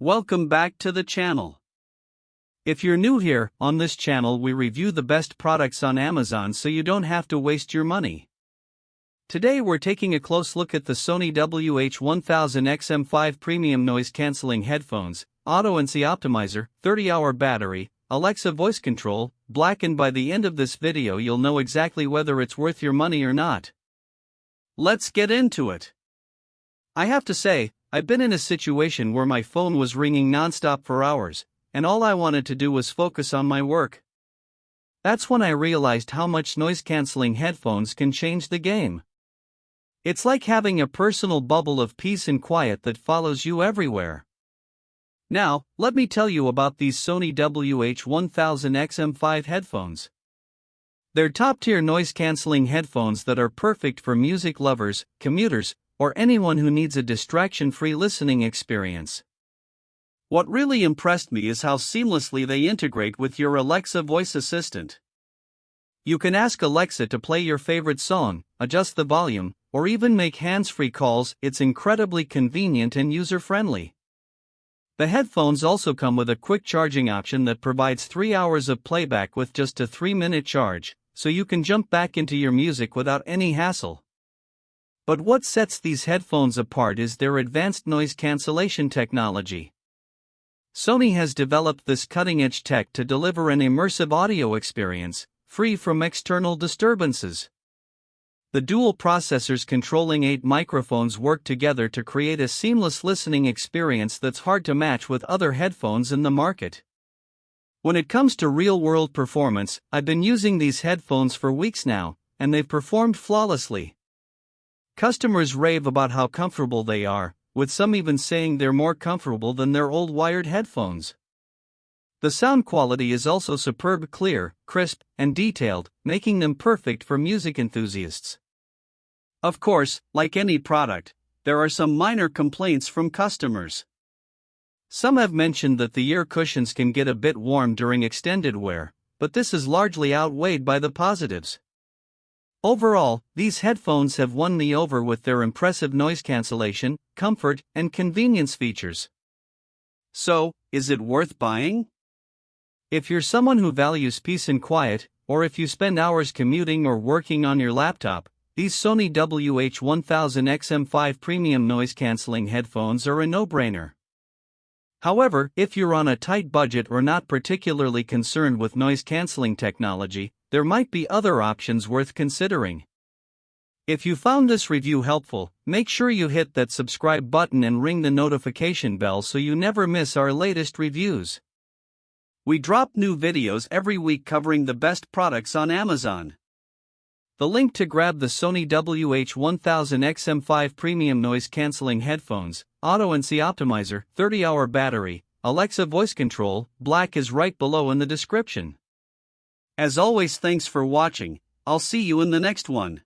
Welcome back to the channel. If you're new here, on this channel we review the best products on Amazon so you don't have to waste your money. Today we're taking a close look at the Sony WH-1000XM5 premium noise cancelling headphones, auto NC optimizer, 30-hour battery, Alexa voice control, black, and by the end of this video you'll know exactly whether it's worth your money or not. Let's get into it. I have to say, I've been in a situation where my phone was ringing nonstop for hours, and all I wanted to do was focus on my work. That's when I realized how much noise-canceling headphones can change the game. It's like having a personal bubble of peace and quiet that follows you everywhere. Now, let me tell you about these Sony WH-1000XM5 headphones. They're top-tier noise-canceling headphones that are perfect for music lovers, commuters, or anyone who needs a distraction-free listening experience. What really impressed me is how seamlessly they integrate with your Alexa voice assistant. You can ask Alexa to play your favorite song, adjust the volume, or even make hands-free calls. It's incredibly convenient and user-friendly. The headphones also come with a quick charging option that provides 3 hours of playback with just a 3-minute charge, so you can jump back into your music without any hassle. But what sets these headphones apart is their advanced noise cancellation technology. Sony has developed this cutting-edge tech to deliver an immersive audio experience, free from external disturbances. The dual processors controlling 8 microphones work together to create a seamless listening experience that's hard to match with other headphones in the market. When it comes to real-world performance, I've been using these headphones for weeks now, and they've performed flawlessly. Customers rave about how comfortable they are, with some even saying they're more comfortable than their old wired headphones. The sound quality is also superb, clear, crisp, and detailed, making them perfect for music enthusiasts. Of course, like any product, there are some minor complaints from customers. Some have mentioned that the ear cushions can get a bit warm during extended wear, but this is largely outweighed by the positives. Overall, these headphones have won me over with their impressive noise cancellation, comfort, and convenience features. So, is it worth buying? If you're someone who values peace and quiet, or if you spend hours commuting or working on your laptop, these Sony WH-1000XM5 premium noise-canceling headphones are a no-brainer. However, if you're on a tight budget or not particularly concerned with noise-canceling technology, there might be other options worth considering. If you found this review helpful, make sure you hit that subscribe button and ring the notification bell so you never miss our latest reviews. We drop new videos every week covering the best products on Amazon. The link to grab the Sony WH-1000XM5 premium noise-canceling headphones, auto NC optimizer, 30-hour battery, Alexa voice control, black is right below in the description. As always, thanks for watching. I'll see you in the next one.